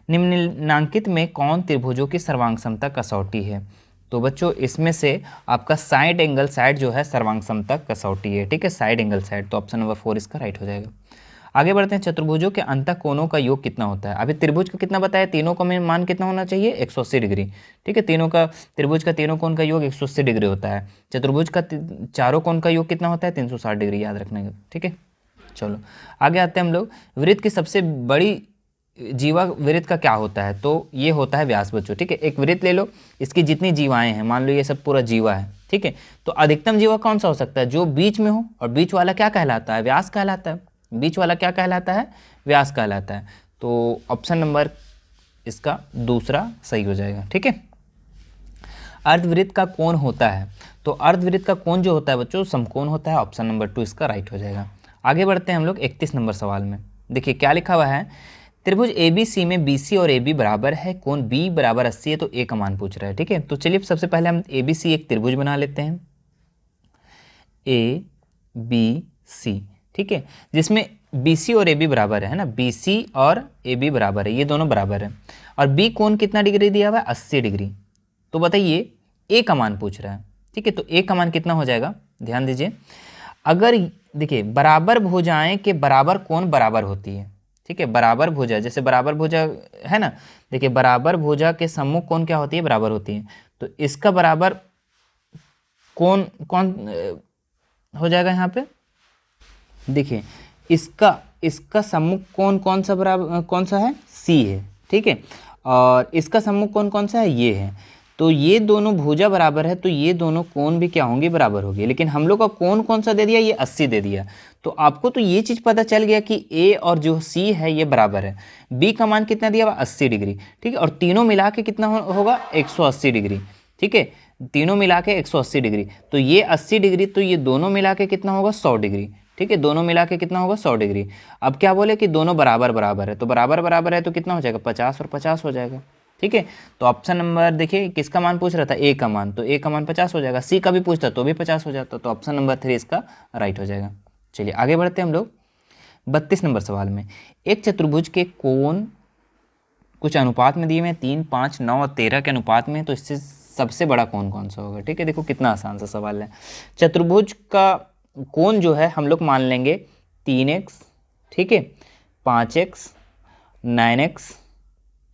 निम्नलिखित में कौन त्रिभुजों की सर्वांगसमता कसौटी है? तो बच्चों इसमें से आपका साइड एंगल साइड जो है सर्वांगसमता कसौटी है। ठीक है, साइड एंगल साइड, तो ऑप्शन नंबर 4 इसका राइट हो जाएगा। आगे बढ़ते हैं, चतुर्भुजों के अंतःकोणों का योग कितना होता है। अभी त्रिभुज का कितना बताया, तीनों का मान कितना होना चाहिए, 180 डिग्री। ठीक है, त्रिभुज का तीनों कोण का योग 180 डिग्री होता है। चतुर्भुज का चारों कोण का योग कितना होता है, 360 डिग्री, याद रखना है। ठीक है, चलो आगे आते हैं हम लोग। वृत्त की सबसे बड़ी जीवा वृत्त का क्या होता है, तो ये होता है व्यास बच्चों। ठीक है, एक वृत्त ले लो, इसकी जितनी जीवाएं हैं, मान लो ये सब पूरा जीवा है। ठीक है, तो अधिकतम जीवा कौन सा हो सकता है, जो बीच में हो, और बीच वाला क्या कहलाता है, व्यास कहलाता है। बीच वाला क्या कहलाता है, व्यास कहलाता है। तो ऑप्शन नंबर इसका दूसरा सही हो जाएगा। ठीक है, अर्धवृत्त का कोण होता है, तो अर्धवृत्त का कोण जो होता है बच्चों समकोण होता है। ऑप्शन नंबर 2 इसका राइट हो जाएगा। आगे बढ़ते हैं हम लोग 31 नंबर सवाल में। देखिए क्या लिखा हुआ है, त्रिभुज ABC में BC और AB बराबर है, कोण B बराबर 80 है, तो A का मान पूछ रहा है। ठीक है, तो चलिए सबसे पहले हम ABC एक त्रिभुज बना लेते हैं, ABC। ठीक है, जिसमें BC और AB बराबर है ना, BC और AB बराबर है, ये दोनों बराबर है। और B कोण कितना डिग्री दिया हुआ है, 80 डिग्री। तो बताइए A का मान पूछ रहा है। ठीक है, तो A का मान कितना हो जाएगा, ध्यान दीजिए। अगर देखिए बराबर भुजाएं के बराबर कोण बराबर होती है। ठीक है, बराबर भुजा, जैसे बराबर भुजा है ना, देखिए बराबर भुजा के सम्मुख कोण क्या होती है, बराबर होती है। तो इसका बराबर कोण कौन हो जाएगा यहाँ पे, देखिए इसका सम्मुख कोण कौन सा है, C है। ठीक है, और इसका सम्मुख कोण कौन सा है, ये है। तो ये दोनों भुजा बराबर है, तो ये दोनों कोण भी क्या होंगे, बराबर होंगे। लेकिन हम लोग का कोण कौन सा दे दिया, ये 80 दे दिया। तो आपको तो ये चीज़ पता चल गया कि A और जो C है ये बराबर है। B का मान कितना दिया हुआ, 80 डिग्री। ठीक है, और तीनों मिला के कितना होगा, 180 डिग्री। ठीक है, तीनों मिला के 180 डिग्री, तो ये 80 डिग्री, तो ये दोनों मिला के कितना होगा, 100 डिग्री। ठीक है, दोनों मिला के कितना होगा, 100 डिग्री। अब क्या बोले कि दोनों बराबर बराबर है, तो बराबर बराबर है तो कितना हो जाएगा, 50 और 50 हो जाएगा। ठीक है, तो ऑप्शन नंबर देखिए किसका मान पूछ रहा था, A का मान, तो A का मान 50 हो जाएगा। C का भी पूछता तो भी 50 हो जाता, तो ऑप्शन नंबर 3 इसका राइट हो जाएगा। चलिए आगे बढ़ते हैं हम लोग 32 नंबर सवाल में। एक चतुर्भुज के कोण कुछ अनुपात में दिए हुए हैं, 3, 5, 9 और 13 के अनुपात में, तो इससे सबसे बड़ा कोण कौन सा होगा। ठीक है, देखो कितना आसान सा सवाल है। चतुर्भुज का कोण जो है हम लोग मान लेंगे 3x, ठीक है, 5x, 9x,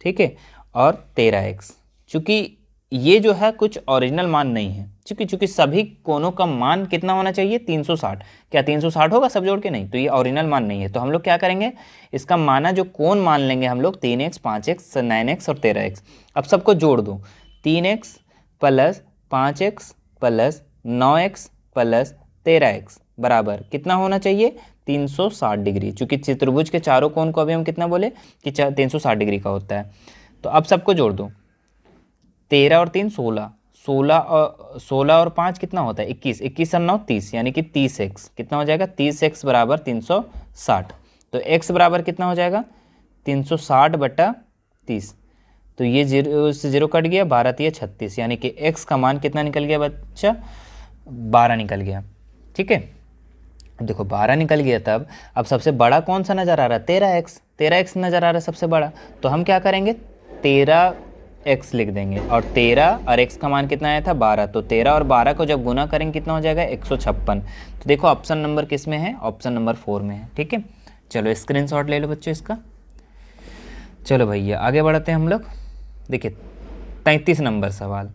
ठीक है, और 13x। चूँकि ये जो है कुछ ओरिजिनल मान नहीं है, चूँकि सभी कोणों का मान कितना होना चाहिए, 360। क्या 360 होगा सब जोड़ के, नहीं, तो ये ओरिजिनल मान नहीं है। तो हम लोग क्या करेंगे, इसका माना जो कोण मान लेंगे हम लोग 3x, 5x, 9x और 13x। अब सबको जोड़ दो, 3x plus 5x plus 9x plus 13x बराबर कितना होना चाहिए, 360 डिग्री। चूँकि चतुर्भुज के चारों कोण को अभी हम कितना बोले कि 360 डिग्री का होता है। तो अब सबको जोड़ दो, 13 और 3 16, 16 और 5 कितना होता है, 21, 21 और 9 30, यानी कि 30x कितना हो जाएगा, 30x बराबर 360। तो x बराबर कितना हो जाएगा, 360 बटा 30। तो ये 0 से 0 कट गया, 12 3 36, यानी कि x का मान कितना निकल गया बच्चा, 12 निकल गया। ठीक है, देखो 12 निकल गया, तब अब सबसे बड़ा कौन सा नज़र आ रहा है, 13x नज़र आ रहा है सबसे बड़ा। तो हम क्या करेंगे, 13x लिख देंगे, और 13 और x का मान कितना आया था, 12। तो 13 और 12 को जब गुना करेंगे कितना हो जाएगा, 156। तो देखो ऑप्शन नंबर किस में है, ऑप्शन नंबर 4 में है। ठीक है, चलो स्क्रीनशॉट ले लो बच्चों इसका। चलो भैया आगे बढ़ते हैं हम लोग। देखिए 33 नंबर सवाल,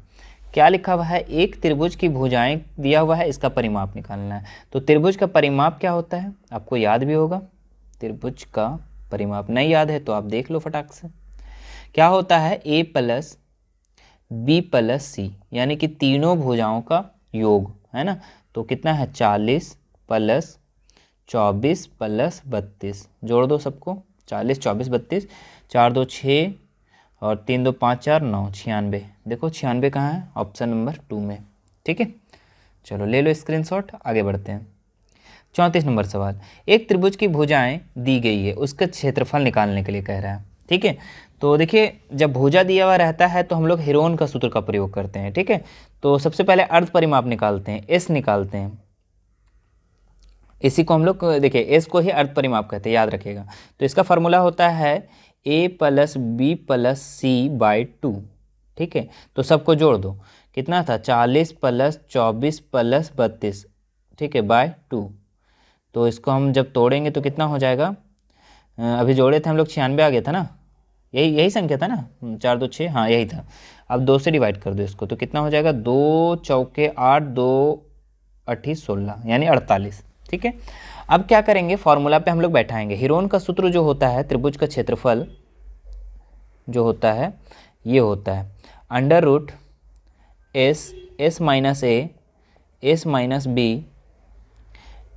क्या लिखा हुआ है, एक त्रिभुज की भुजाएं दिया हुआ है, इसका परिमाप निकालना है। तो त्रिभुज का परिमाप क्या होता है, आपको याद भी होगा। त्रिभुज का परिमाप नहीं याद है तो आप देख लो फटाक से। क्या होता है, A plus B plus C, यानी कि तीनों भुजाओं का योग है ना। तो कितना है, 40 प्लस 24 प्लस 32, जोड़ दो सबको, 40 24 32, 4 2 6 और 3 2 5 4 9, 96। देखो 96 कहाँ है, ऑप्शन नंबर 2 में। ठीक है, चलो ले लो स्क्रीनशॉट, आगे बढ़ते हैं। 34 नंबर सवाल, एक त्रिभुज की भुजाएं दी गई है, उसका क्षेत्रफल निकालने के लिए कह रहा है। ठीक है, तो देखिए जब भुजा दिया हुआ रहता है तो हम लोग हेरोन का सूत्र का प्रयोग करते हैं। ठीक है, तो सबसे पहले अर्ध परिमाप निकालते हैं, S निकालते हैं। इसी को हम लोग देखिए S को ही अर्ध परिमाप कहते हैं, याद रखिएगा। तो इसका फॉर्मूला होता है A plus B plus C by 2। ठीक है, तो सबको जोड़ दो, कितना था, 40 प्लस 24 प्लस 32, ठीक है, बाय 2। तो इसको हम जब तोड़ेंगे तो कितना हो जाएगा, अभी जोड़े थे हम लोग 96 आ गया था ना, यही संख्या था ना, 4 2 6, हाँ यही था। अब 2 से डिवाइड कर दो इसको तो कितना हो जाएगा, 2 चौके 8, 2 8 16 यानी 48। ठीक है, अब क्या करेंगे, फॉर्मूला पे हम लोग बैठाएंगे। हीरोन का सूत्र जो होता है, त्रिभुज का क्षेत्रफल जो होता है ये होता है under root S minus A S minus B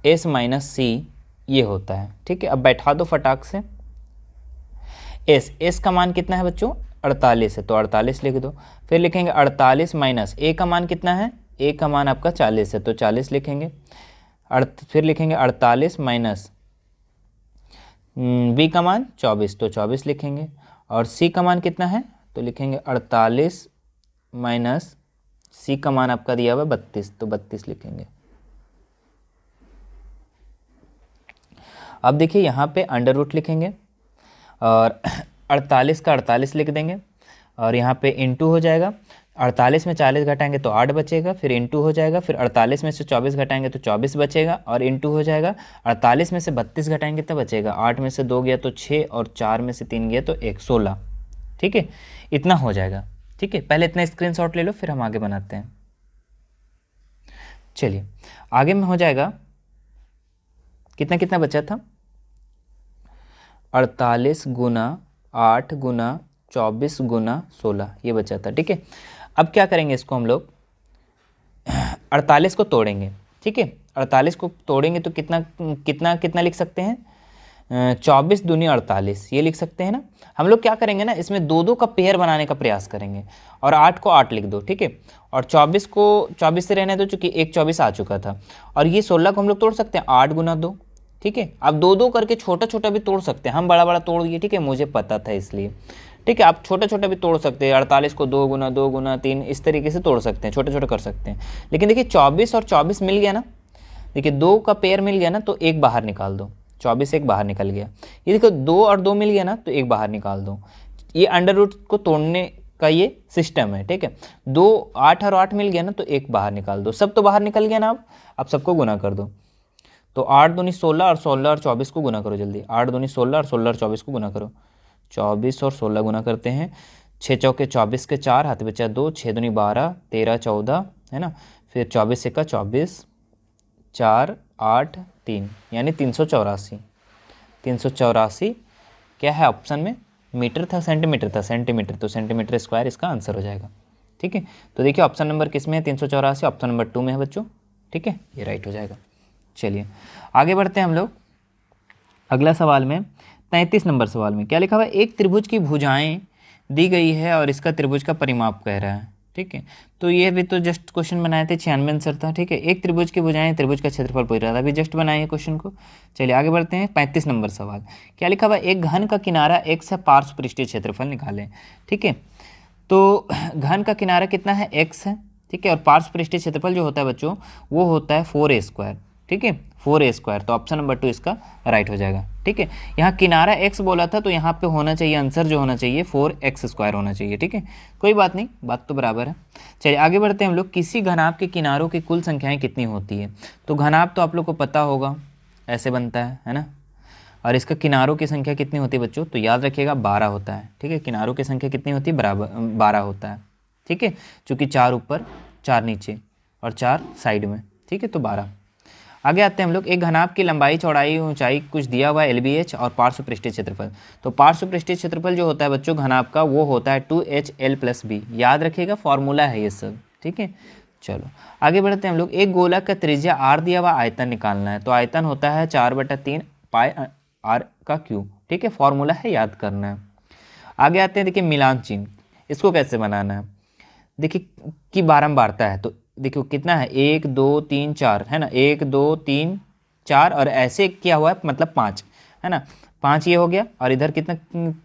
S minus C, ये होता है। ठीक है, अब बैठा दो फटाक से। एस का मान कितना है बच्चों, 48 है, तो 48 लिख दो। फिर लिखेंगे 48 माइनस ए का मान कितना है, ए का मान आपका 40 है, तो 40 लिखेंगे। फिर लिखेंगे 48 माइनस बी का मान 24, तो 24 लिखेंगे। और सी का मान कितना है, तो लिखेंगे 48 माइनस सी का मान आपका दिया हुआ 32, तो 32 लिखेंगे। अब देखिए यहाँ पे अंडर रूट लिखेंगे और 48 का 48 लिख देंगे और यहाँ पे इंटू हो जाएगा। 48 में 40 घटाएंगे तो 8 बचेगा, फिर इंटू हो जाएगा, फिर 48 में से 24 घटाएंगे तो 24 बचेगा और इंटू हो जाएगा। 48 में से 32 घटाएंगे तो बचेगा, 8 में से 2 गया तो 6 और 4 में से 3 गया तो 1, 16। ठीक है, इतना हो जाएगा। ठीक है, पहले इतना स्क्रीनशॉट ले लो फिर हम आगे बनाते हैं। चलिए आगे में हो जाएगा, कितना कितना बचा था, 48 गुना 8 गुना 24 गुना 16 ये बचा था। ठीक है, अब क्या करेंगे, इसको हम लोग 48 को तोड़ेंगे। ठीक है, 48 को तोड़ेंगे तो कितना कितना कितना लिख सकते हैं, 24 दूनी 48 ये लिख सकते हैं ना। हम लोग क्या करेंगे ना, इसमें 2 का पेयर बनाने का प्रयास करेंगे और 8 को 8 लिख दो। ठीक है, और 24 को 24 से रहने दो चूँकि एक 24 आ चुका था। और ये 16 को हम लोग तोड़ सकते हैं 8 गुना 2। ठीक है, अब 2 करके छोटा छोटा भी तोड़ सकते हैं, हम बड़ा बड़ा तोड़ दिए। ठीक है, मुझे पता था इसलिए। ठीक है, आप छोटा छोटा भी तोड़ सकते हैं, 48 को 2 गुना 3 इस तरीके से तोड़ सकते हैं, छोटे छोटे कर सकते हैं। लेकिन देखिए 24 और 24 मिल गया ना, देखिए 2 का पेयर मिल गया ना तो एक बाहर निकाल दो, 24 एक बाहर निकल गया। ये देखो 2 और 2 मिल गया ना तो एक बाहर निकाल दो। ये अंडर रूट को तोड़ने का ये सिस्टम है। ठीक है, 2 8 और 8 मिल गया ना तो एक बाहर निकाल दो, सब तो बाहर निकल गया ना। अब सबको गुना कर दो, तो 8 दूनी 16 और 16 और 24 को गुना करो जल्दी। 8 दूनी 16 और 16 और 24 को गुना करो, 24 और 16 गुना करते हैं, 6 चौके 24 के 4 हाथ बचा 2, 6 दूनी 12 13 14 है ना। फिर 24 का 24 4 8 3 यानी 384। 384 क्या है ऑप्शन में, मीटर था सेंटीमीटर था, सेंटीमीटर, तो सेंटीमीटर स्क्वायर इसका आंसर हो जाएगा। ठीक है, तो देखिए ऑप्शन नंबर किस में है, 384, ऑप्शन नंबर 2 में है बच्चों। ठीक है, ये राइट हो जाएगा। चलिए आगे बढ़ते हैं हम लोग अगला सवाल में। 33 नंबर सवाल में क्या लिखा हुआ है, एक त्रिभुज की भुजाएं दी गई है और इसका त्रिभुज का परिमाप कह रहा है। ठीक है, तो ये भी तो जस्ट क्वेश्चन बनाए थे, 96 आंसर था। ठीक है, एक त्रिभुज की भुजाएं त्रिभुज का क्षेत्रफल पूछ रहा था, अभी जस्ट बनाए क्वेश्चन को। चलिए आगे बढ़ते हैं। 35 नंबर सवाल क्या लिखा हुआ है, एक घन का किनारा x है, पार्श्व पृष्ठीय क्षेत्रफल निकालें। ठीक है, तो घन का किनारा कितना है, x है। ठीक है, और पार्श्व पृष्ठीय क्षेत्रफल जो होता है बच्चों वो होता है 4a²। ठीक है, 4a², तो ऑप्शन नंबर 2 इसका राइट हो जाएगा। ठीक है, यहाँ किनारा x बोला था तो यहाँ पे होना चाहिए आंसर जो होना चाहिए 4x² होना चाहिए। ठीक है, कोई बात नहीं, बात तो बराबर है। चलिए आगे बढ़ते हैं हम लोग। किसी घनाभ के किनारों की कुल संख्याएं कितनी होती है, तो घनाभ तो आप लोग को पता होगा ऐसे बनता है ना। और इसका किनारों की संख्या कितनी होती है बच्चों, तो याद रखिएगा 12 होता है। ठीक है, किनारों की संख्या कितनी होती है, बराबर 12 होता है। ठीक है, चूँकि 4 ऊपर 4 नीचे और 4 साइड में। ठीक है, तो 12। आगे आते हैं हम लोग। एक घनाभ की लंबाई चौड़ाई ऊंचाई कुछ दिया हुआ है LBH और पार्श्व पृष्ठीय क्षेत्रफल। तो पार्श्व पृष्ठीय क्षेत्रफल जो होता है बच्चों घनाभ का वो होता है 2HL+B, याद रखिएगा फॉर्मूला है ये सब। ठीक है, चलो आगे बढ़ते हैं हम लोग। एक गोलक का त्रिज्या r दिया हुआ आयतन निकालना है, तो आयतन होता है 4/3 पाई r का क्यूब। ठीक है, फॉर्मूला है, याद करना है। आगे आते हैं, देखिए मिलान चिन्ह, इसको कैसे बनाना है। देखिए कि बारंबारता है, तो देखो कितना है 1 2 3 4 है ना, 1 2 3 4 और ऐसे किया हुआ है मतलब 5 है ना, 5 ये हो गया और इधर कितना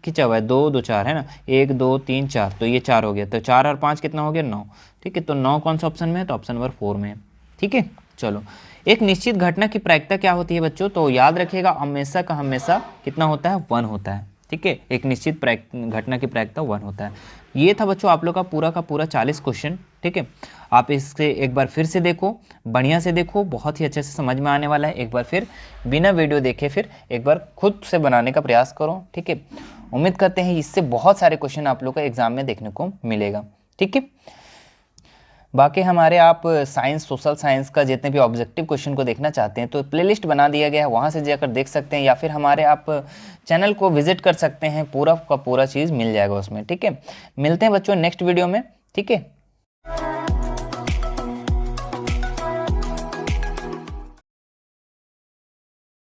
खिंचा हुआ है 2 2 4 है ना, 1 2 3 4, तो ये 4 हो गया, तो 4 और 5 कितना हो गया 9। ठीक है, तो 9 कौन सा ऑप्शन में है, तो ऑप्शन नंबर 4 में है। ठीक है, चलो एक निश्चित घटना की प्रायिकता क्या होती है बच्चों, तो याद रखिएगा हमेशा का हमेशा कितना होता है 1 होता है। ठीक है, एक निश्चित घटना की प्रायिकता 1 होता है। ये था बच्चों आप लोग का पूरा 40 क्वेश्चन। ठीक है, आप इससे एक बार फिर से देखो, बढ़िया से देखो, बहुत ही अच्छे से समझ में आने वाला है। एक बार फिर बिना वीडियो देखे फिर एक बार खुद से बनाने का प्रयास करो। ठीक है, उम्मीद करते हैं इससे बहुत सारे क्वेश्चन आप लोग को एग्जाम में देखने को मिलेगा। ठीक है, बाकी हमारे आप साइंस, सोशल साइंस का जितने भी ऑब्जेक्टिव क्वेश्चन को देखना चाहते हैं तो प्लेलिस्ट बना दिया गया है, वहाँ से जाकर देख सकते हैं, या फिर हमारे आप चैनल को विजिट कर सकते हैं, पूरा का पूरा चीज़ मिल जाएगा उसमें। ठीक है, मिलते हैं बच्चों नेक्स्ट वीडियो में। ठीक है।